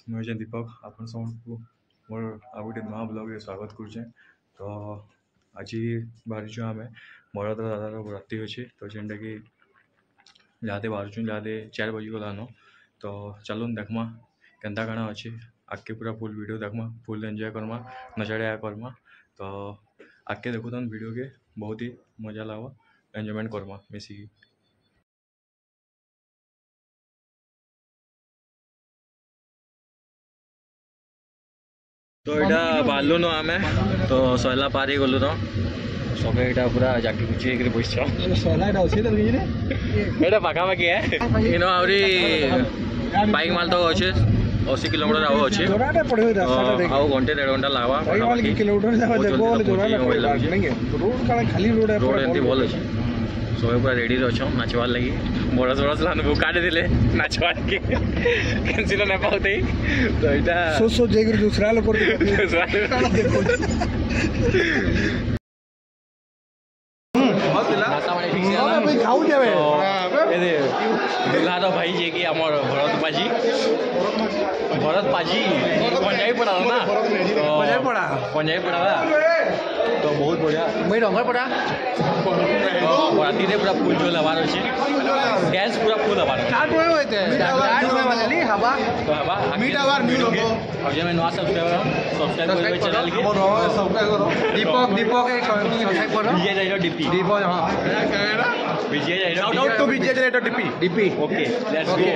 मुझे दीपक आपन सबको मोर आ गोटे नुआ ब्लॉग स्वागत करुचे। तो आज बाहरी आम बरद दादार राति अच्छे तो जेनटा कि जहादे बाहर जहादे 4 बजी गलान। तो चलून देखमा केन्ता काଣା अच्छे आगे पूरा फुल वीडियो देखमा फुल एंजॉय करमा नजरिया करमा। तो आगे देखो वीडियो के बहुत ही मजा लगा एंजॉयमेंट करमा मिसिकी। तो यहाँ बाहरलु न आम तो सहला पार गलु न सबे यहाँ पूरा जाकी बुझे बस पाखापाखि है इन आहरी बाइक माल तो अच्छे 80 किलोमीटर आव अच्छे आउ घंटे 1.5 घंटा लगवा रोड एमती भल अच्छे सब पूरा रेडी अच्छे नाचवार लगी बरस बरस लान बुका दे नाचवार के कैंसिल ना पाते तो यहाँ सोच दूसरा लोग दुल्हा तो भाई जे कि आमर भरत पाजी पंजाबी पड़ा ना पंजाबी पड़ा तो बहुत बढ़िया मैं रंगर पड़ा राति पूरा फुल झोल हबार अच्छे गैस पूरा फुल हबार मैं नुआ सब्सक्राइब कर चैनल के दीपक विजय जाइरो डीपी विजय जाइरो विजय जाइरो डीपी ओके लेट्स गो।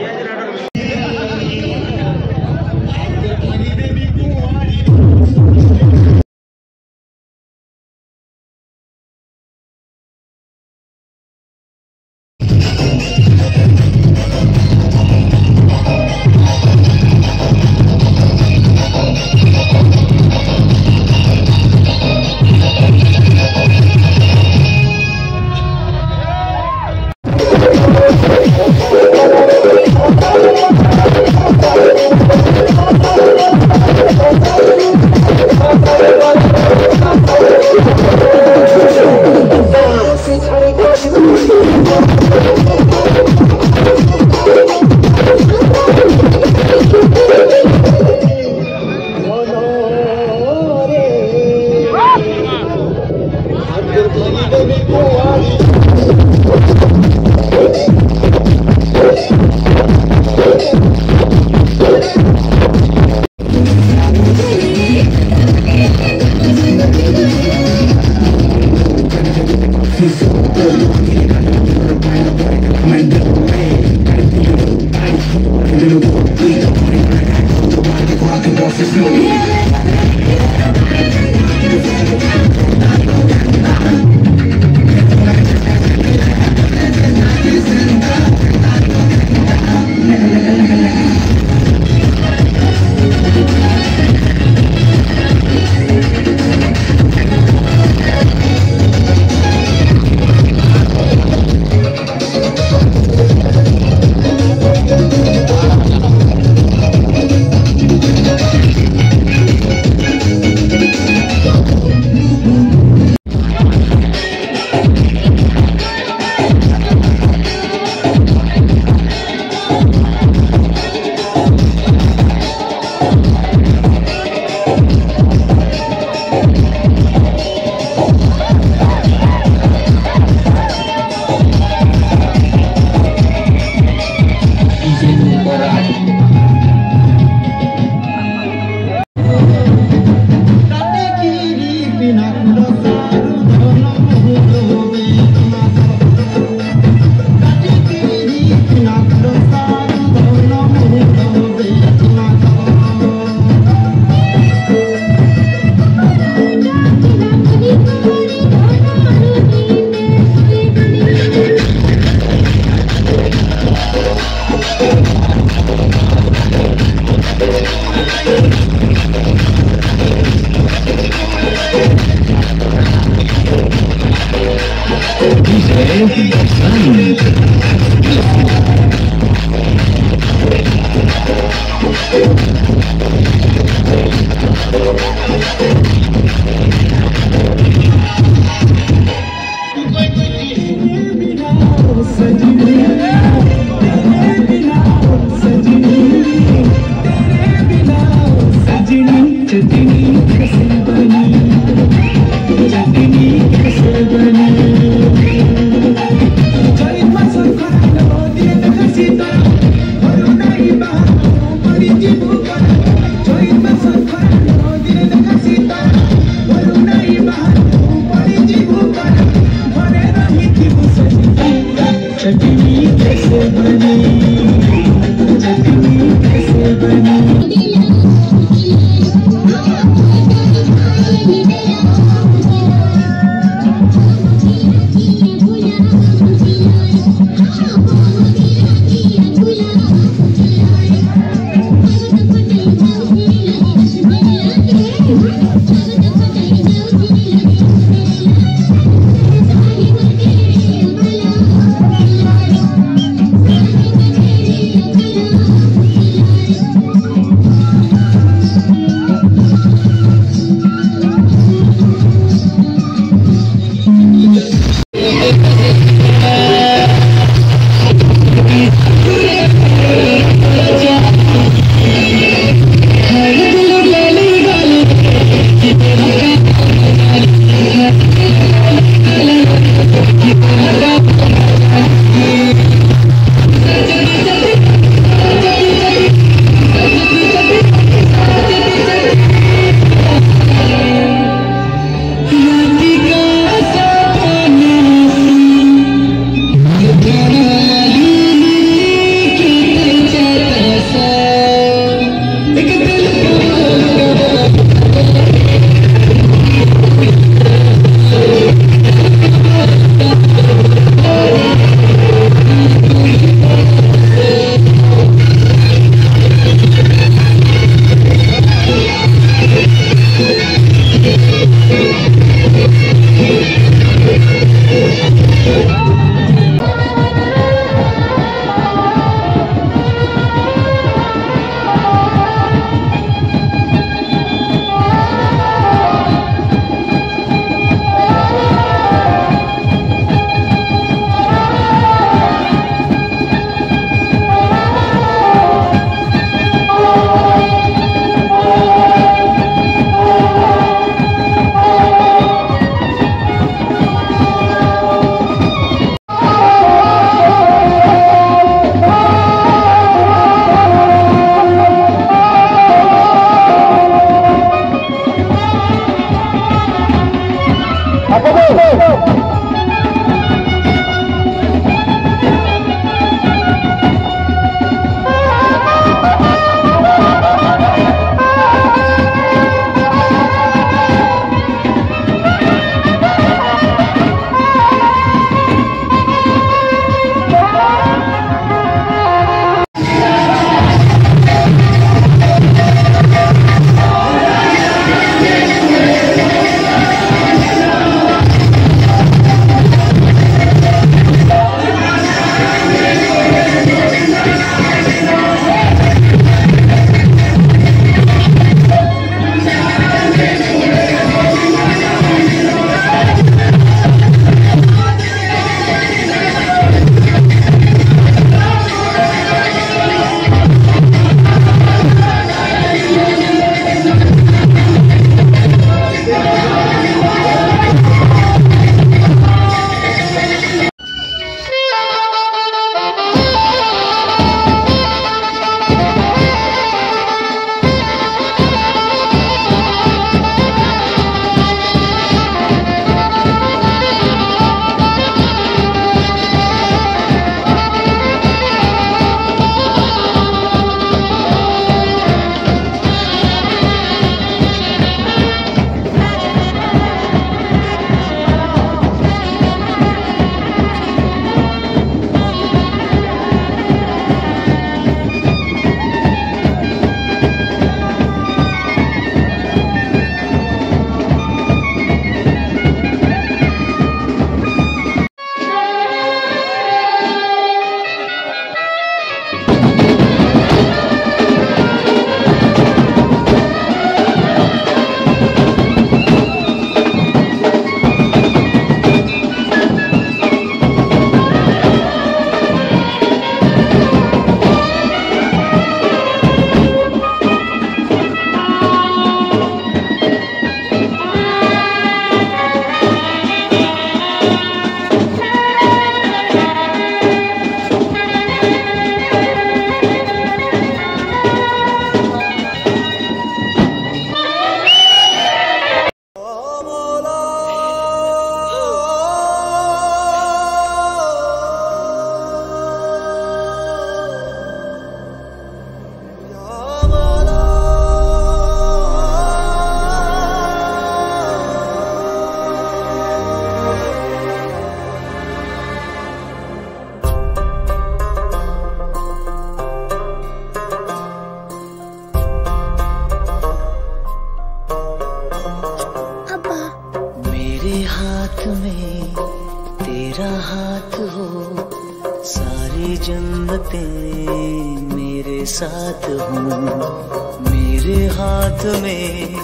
जन्नतें मेरे साथ हों, मेरे हाथ में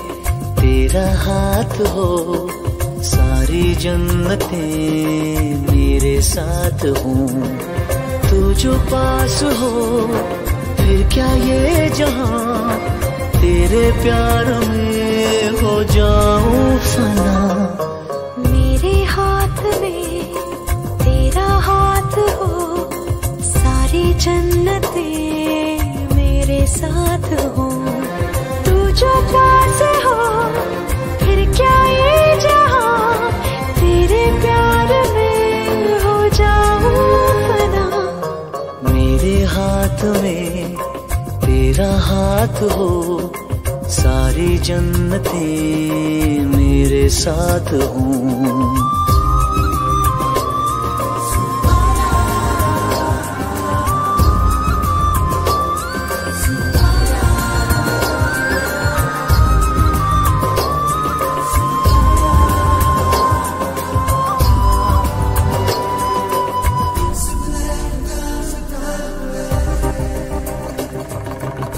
तेरा हाथ हो, सारी जन्नतें मेरे साथ हों। तू जो पास हो फिर क्या ये जहां, तेरे प्यार में हो जाऊं फना। मेरे हाथ में तेरा हाथ हो, सारी जन्नतें मेरे साथ हो। तू जो पास हो फिर क्या ये जहां, तेरे प्यार में हो जाऊं फना। मेरे हाथ में तेरा हाथ हो, सारी जन्नतें मेरे साथ हों।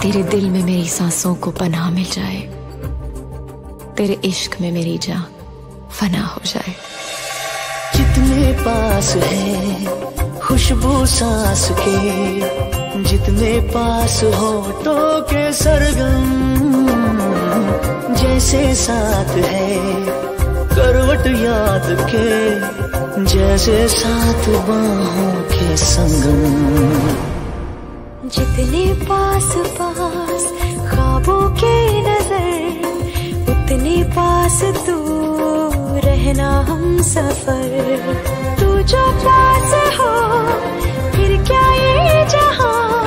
तेरे दिल में मेरी सांसों को पनाह मिल जाए, तेरे इश्क में मेरी जान फना हो जाए। जितने पास है खुशबू सांस के, जितने पास होठों के सरगम, जैसे साथ है करवट याद के, जैसे साथ बाहों के संगम। जितने पास पास ख्वाबों के नजर, उतने पास तू रहना हम सफर। तू जो पास हो फिर क्या ये जहां,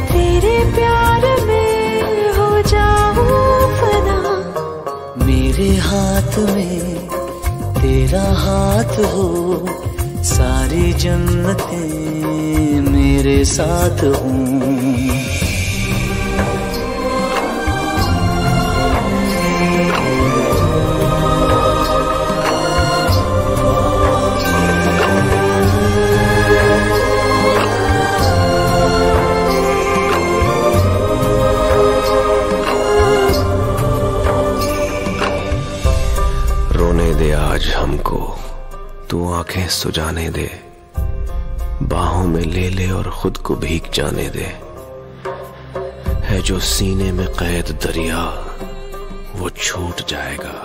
तेरे प्यार में हो जाऊं फना। मेरे हाथ में तेरा हाथ हो, सारी जन्नतें मेरे साथ हों। रोने दे आज हमको, तू आंखें सुजाने दे, बाहों में ले ले और खुद को भीग जाने दे। है जो सीने में कैद दरिया वो छूट जाएगा,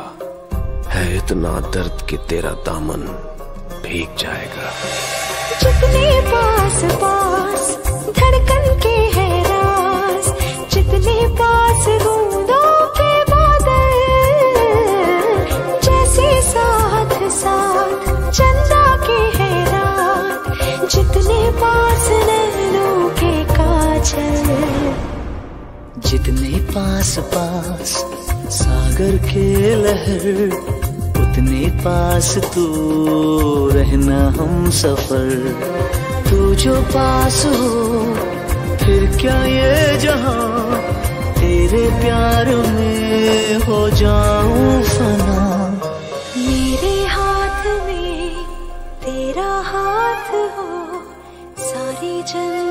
है इतना दर्द कि तेरा दामन भीग जाएगा। जितने पास पास धड़कन के है राज, जितने पास बूंदों के बादल, जैसे साथ साथ चंदा के है रात, जितने पास नैनों के काजल। जितने पास पास सागर के लहर, उतने पास तू रहना हम सफर। तू जो पास हो फिर क्या ये जहां, तेरे प्यार में हो जाऊं फना। मेरे हाथ में तेरा हाथ हो, सारी जन्नत